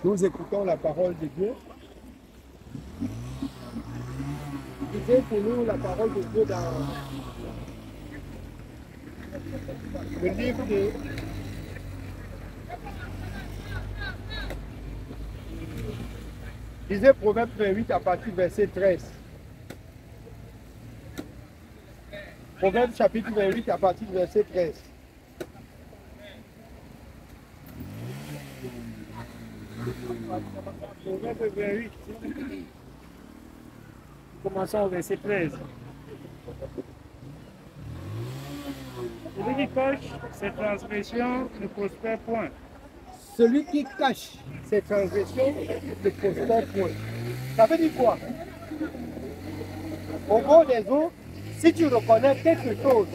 Nous écoutons la parole de Dieu. Lisez pour nous la parole de Dieu dans le livre de lisez Proverbe 28 à partir du verset 13. Proverbe chapitre 28 à partir du verset 13. Proverbe 28. Commençons au verset 13. Celui qui cache ses transgressions ne prospère point. Celui qui cache ses transgressions ne prospère point. Ça veut dire quoi? Au bord des eaux, si tu reconnais quelque chose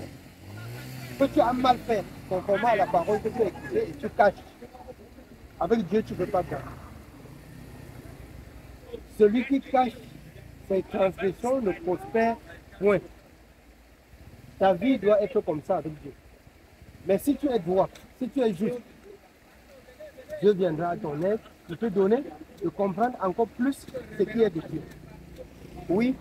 que tu as mal fait, conformément à la parole que tu as écoutée, et tu caches, avec Dieu, tu ne peux pas gagner. Celui qui cache ses transgressions ne prospère point. Ta vie doit être comme ça avec Dieu. Mais si tu es droit, si tu es juste, Dieu viendra à ton aide, il te donner de comprendre encore plus ce qui est de Dieu. Oui,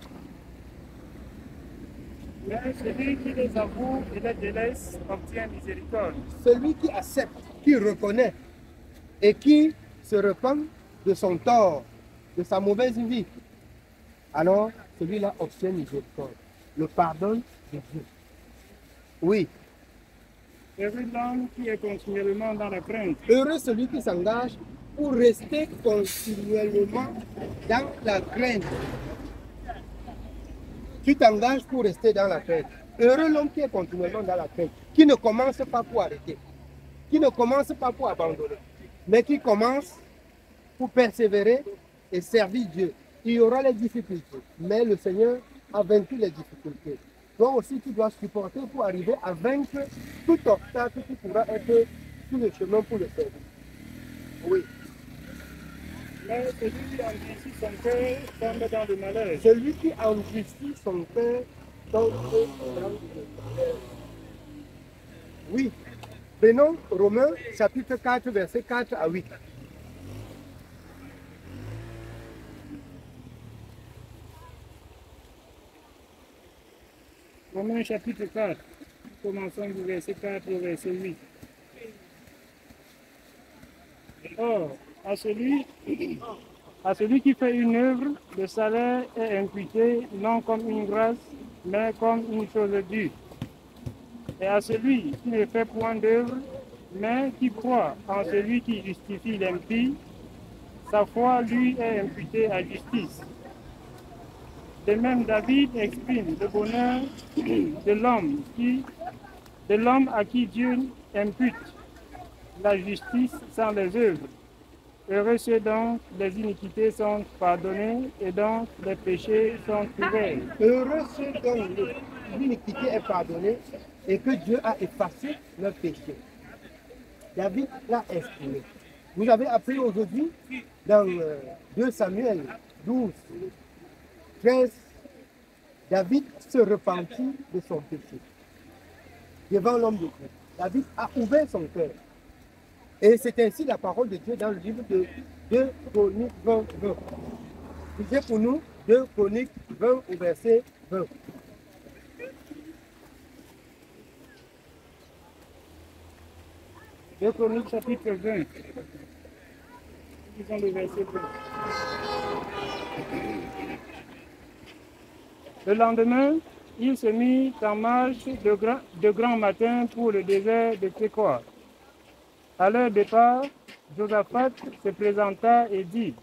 Mais celui qui les avoue et les délaisse obtient miséricorde. celui qui accepte, qui reconnaît et qui se repent de son tort, de sa mauvaise vie, alors celui-là obtient miséricorde, le pardon de Dieu. Oui, Heureux l'homme qui est continuellement dans la crainte, heureux celui qui s'engage pour rester continuellement dans la crainte. Tu t'engages pour rester dans la crainte. Heureux l'homme qui est continuellement dans la crainte, qui ne commence pas pour arrêter, qui ne commence pas pour abandonner, mais qui commence pour persévérer et servir Dieu. Il y aura les difficultés, mais le Seigneur a vaincu les difficultés. Toi aussi, tu dois supporter pour arriver à vaincre tout obstacle qui pourra être sur le chemin pour le servir. Oui. mais celui qui endurcit son cœur tombe dans le malheur. Celui qui endurcit son cœur tombe dans le malheur. Oui. Prenons Romains chapitre 4, verset 4 à 8. Romains chapitre 4, commençons du verset 4 au verset 8. Or, à celui qui fait une œuvre, le salaire est imputé non comme une grâce, mais comme une chose due. Et à celui qui ne fait point d'œuvre, mais qui croit en celui qui justifie l'impie, sa foi lui est imputée à justice. De même, David exprime le bonheur de l'homme à qui Dieu impute la justice sans les œuvres. Heureux ceux dont les iniquités sont pardonnées et dont les péchés sont couverts. Heureux ceux dont l'iniquité est pardonnée et que Dieu a effacé leurs péchés. David l'a exprimé. Vous avez appris aujourd'hui dans 2 Samuel 12, 13, David se repentit de son péché devant l'homme de Dieu. David a ouvert son cœur. Et c'est ainsi la parole de Dieu dans le livre de 2 Chroniques 20, 20. Lisez pour nous 2 Chroniques 20 au verset 20. Deux Chroniques chapitre 20. Lisons le verset 20. Le lendemain, il se mit en marche de grand matin pour le désert de Tékoa. À leur départ, Josaphat se présenta et dit: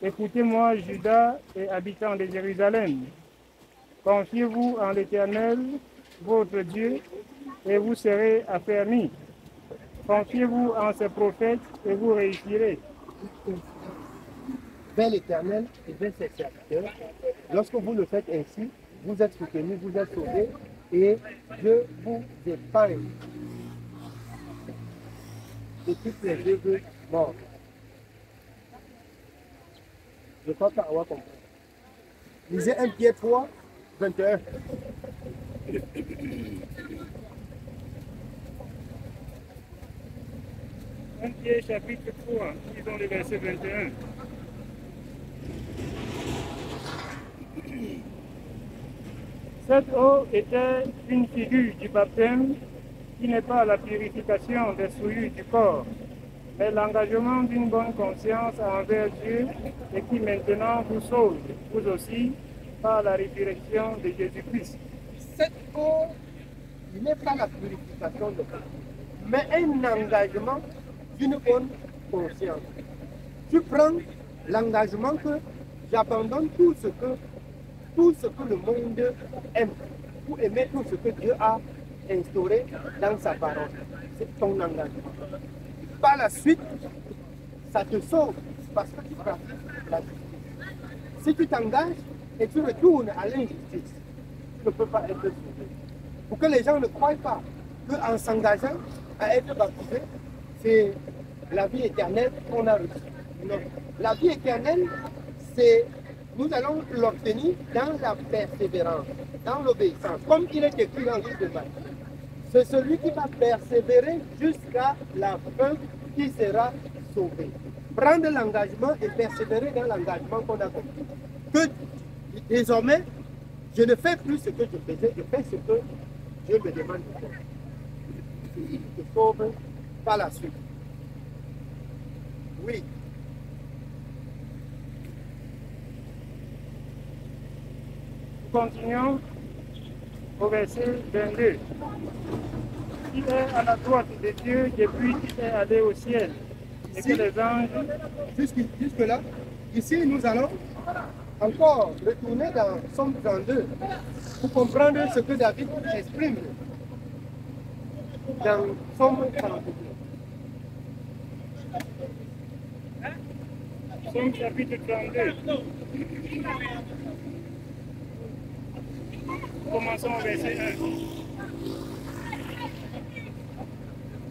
Écoutez-moi, Juda et habitants de Jérusalem. Confiez-vous en l'Éternel, votre Dieu, et vous serez affermis. Confiez-vous en ses prophètes et vous réussirez. Vers l'Éternel et vers ses serviteurs. Lorsque vous le faites ainsi, vous êtes soutenus, vous êtes sauvés et Dieu vous épargne de toutes les œuvres mortes. Je crois qu'Awa comprend. Lisez 1 Pierre 3, 21. 1 Pierre chapitre 3, lisons le verset 21. Cette eau était une figure du baptême qui n'est pas la purification des souillures du corps, mais l'engagement d'une bonne conscience envers Dieu et qui maintenant vous sauve, vous aussi, par la résurrection de Jésus-Christ. Cette eau, il n'est pas la purification de corps, mais un engagement d'une bonne conscience. Tu prends l'engagement que j'abandonne tout ce que le monde aime, pour aimer tout ce que Dieu a instauré dans sa parole. C'est ton engagement. Par la suite, ça te sauve parce que tu pratiques la justice. Si tu t'engages et tu retournes à l'injustice, tu ne peux pas être sauvé. Pour que les gens ne croient pas qu'en s'engageant à être baptisé, c'est la vie éternelle qu'on a reçue. Non. La vie éternelle, c'est nous allons l'obtenir dans la persévérance, dans l'obéissance, comme il est écrit dans le livre de Matthieu. C'est celui qui va persévérer jusqu'à la fin qui sera sauvé. Prendre l'engagement et persévérer dans l'engagement qu'on a compris. Que désormais, je ne fais plus ce que je faisais, je fais ce que Dieu me demande de faire. Il te sauve par la suite. Oui. Continuons au verset 22. Il est à la droite de Dieu depuis qu'il est allé au ciel. Et que les anges... Jusque-là, ici nous allons encore retourner dans Somme 32 pour comprendre ce que David exprime dans Somme 32. Somme chapitre 32. Commençons au verset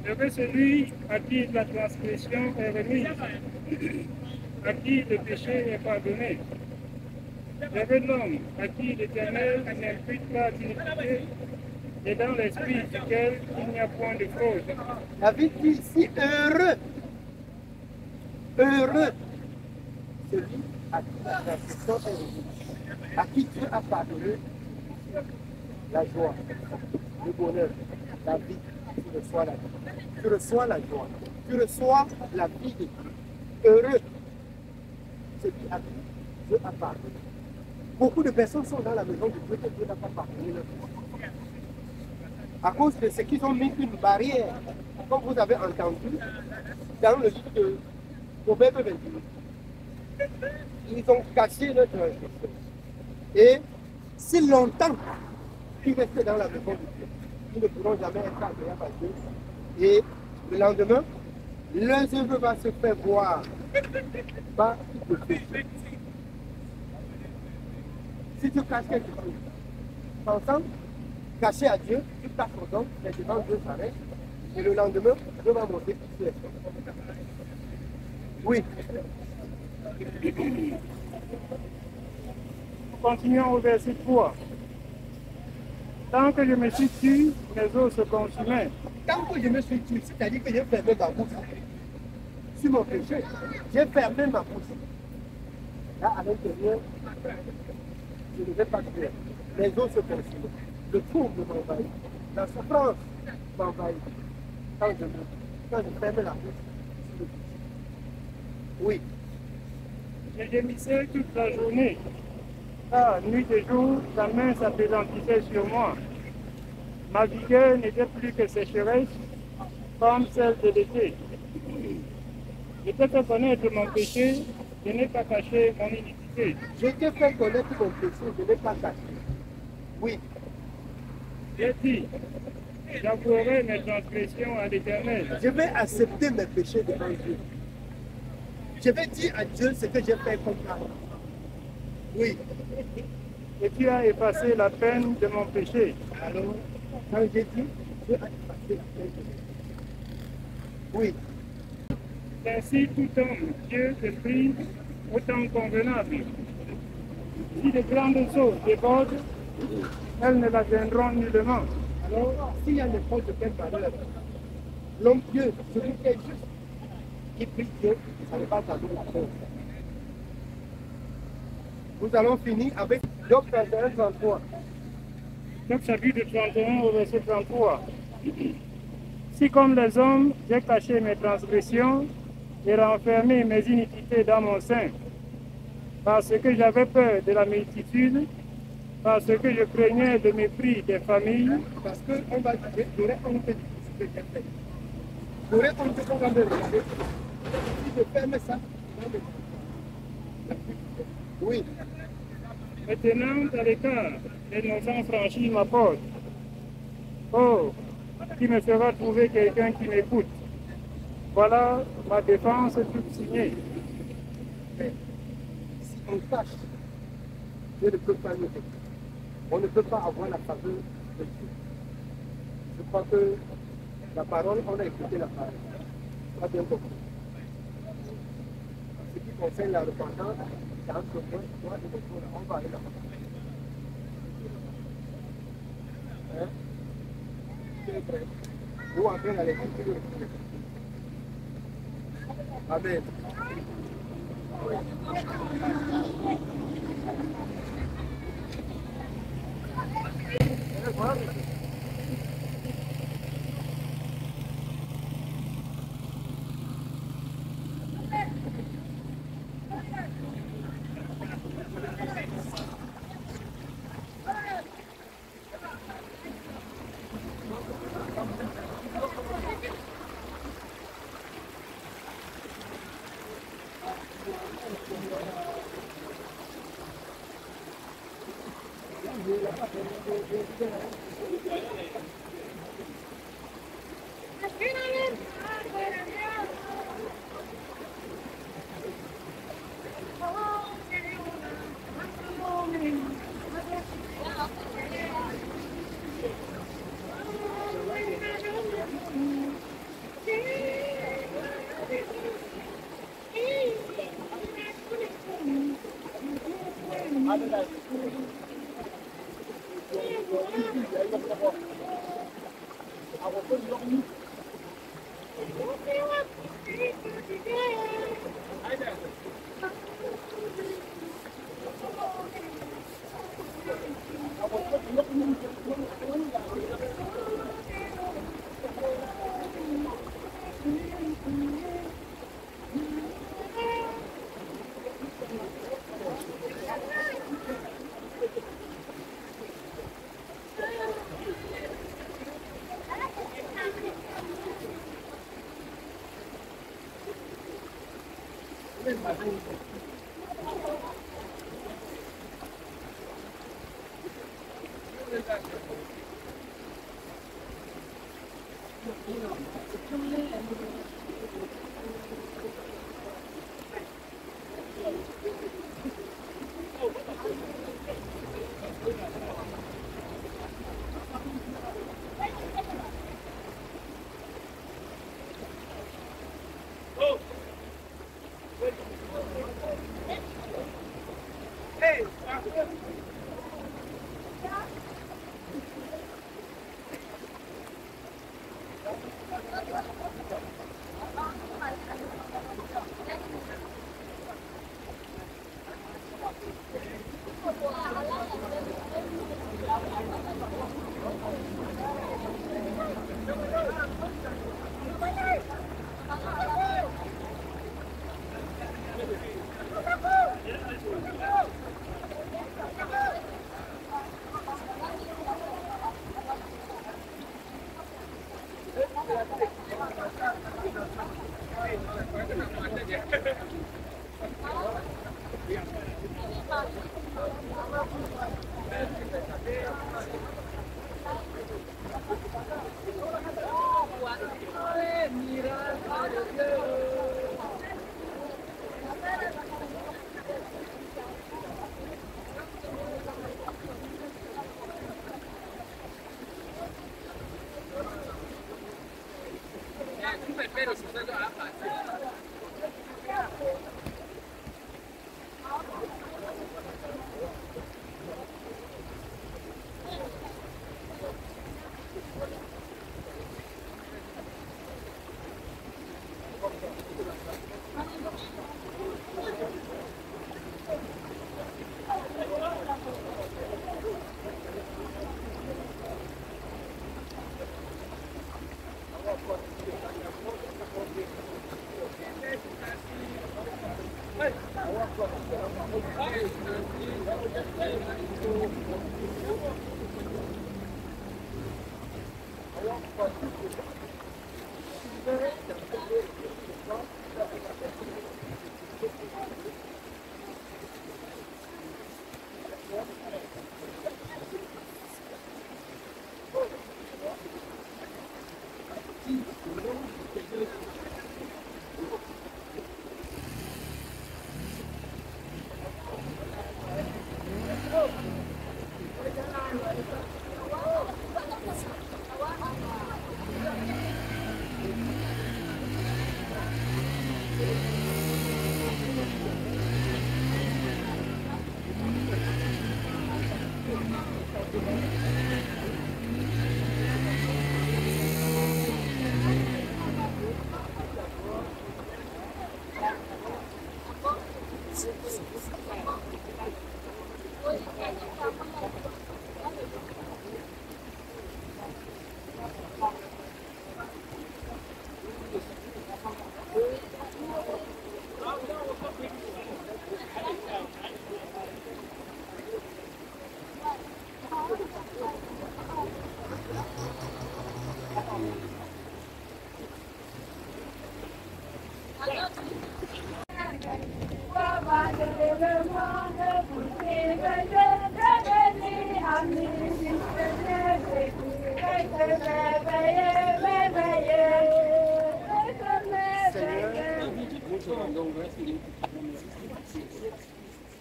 1. Heureux celui à qui la transgression est remise, à qui le péché est pardonné. Heureux l'homme à qui l'Éternel n'impute pas d'iniquité et dans l'esprit duquel il n'y a point de fraude. David dit ici heureux, heureux celui à qui la transgression est remise, à qui Dieu a pardonné la joie, le bonheur, la vie, tu reçois la vie, tu reçois la joie, tu reçois la vie de Dieu. Heureux celui à qui Dieu a pardonné. Beaucoup de personnes sont dans la maison de Dieu que Dieu n'a pas pardonné leur vie. À cause de ce qu'ils ont mis une barrière, comme vous avez entendu dans le livre de Proverbe 28. Ils ont caché leur transgression. Et si longtemps qu'ils restent dans la maison de Dieu, ils ne pourront jamais être agréables à Dieu. Et le lendemain, leurs œuvres vont se faire voir par le péché. Si tu caches quelque chose, pensant cacher à Dieu, tu caches ton don, et devant Dieu s'arrête, et le lendemain, Dieu va monter sur les choses. Oui. Continuons au verset 3. Tant que je me suis tué, mes os se consumaient. Tant que je me suis tué, c'est-à-dire que j'ai fermé ma bouche sur mon péché, j'ai fermé ma bouche. Là, à l'intérieur, je ne vais pas tuer. Les os se consument. Le trouble m'envahit. La souffrance m'envahit. Quand je ferme la bouche sur le péché. Oui. Je gémissais toute la journée. Ah, nuit et jour, sa main s'appesantissait sur moi. Ma vigueur n'était plus que sécheresse, comme celle de l'été. Je t'ai fait connaître mon péché, je n'ai pas caché mon iniquité. Je t'ai fait connaître mon péché, je ne l'ai pas caché. Oui. J'ai dit, j'avouerai mes transgressions à l'Éternel. Je vais accepter mes péchés devant Dieu. Je vais dire à Dieu ce que j'ai fait comme ça. Oui. Et tu as effacé la peine de mon péché. Alors, quand j'ai dit, Dieu a effacé la peine de mon péché. Oui. Ainsi tout homme, Dieu te prie autant convenable. Si de grandes eaux débordent, elles ne l'atteindront nullement. Alors, s'il y a n'importe quel malheur, l'homme Dieu, celui qui est juste, qui prie Dieu, ça ne va pas tarder la paix. Nous allons finir avec Job 31, 33. Job chapitre 31 au verset 33. Si comme les hommes, j'ai caché mes transgressions et renfermé mes iniquités dans mon sein, parce que j'avais peur de la multitude, parce que je craignais le mépris des familles, Parce qu'on va dire, j'aurais honte de ce que j'ai fait. J'aurais honte qu'on va me regarder. Si je ferme ça, on va me... Oui. maintenant à l'écart, les innocents franchissent ma porte. Oh, qui me fera trouver quelqu'un qui m'écoute? Voilà ma défense toute signée. Mais si on cache, Dieu ne peut pas nous aider. On ne peut pas avoir la faveur de Dieu. Je crois que la parole, on a écouté la parole. Pas bien compris. En ce qui concerne la repentance, c'est entre moi et toi et le Dieu. On va aller là-bas. Hein? C'est vrai. Ou après la lecture. Amen.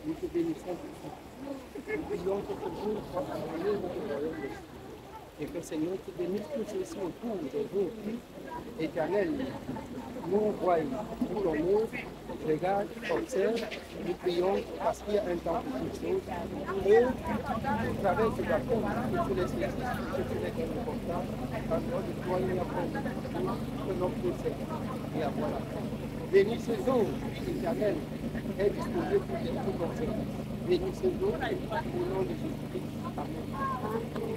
Nous te bénissons pour ça. Nous prions que ce jour soit accordé dans le royaume de Dieu. Et que Seigneur te bénisse tous ceux-ci autour de vous. Éternel, nous voyons, nous l'honneur, regarde, observe, nous prions parce qu'il y a un temps pour toutes choses. Et au travers de ta compte, que tu les saisisses, que tu les donnes confiance, parce que de toi il y a que notre Seigneur et avoir la foi. Bénissez-nous, éternel, est disposé pour tout ton service. Bénissez-nous au nom de Jésus-Christ. Amen.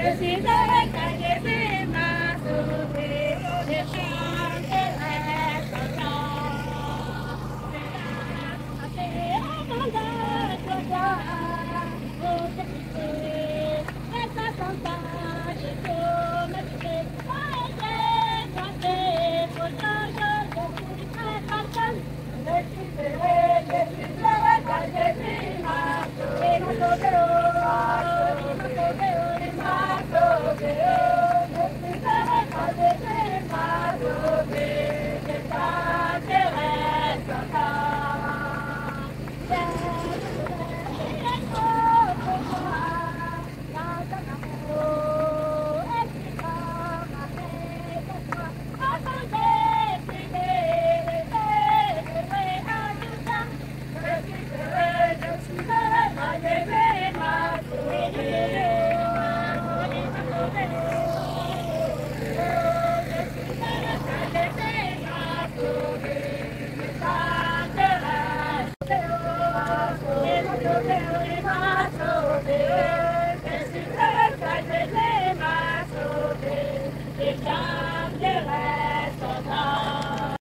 Je suis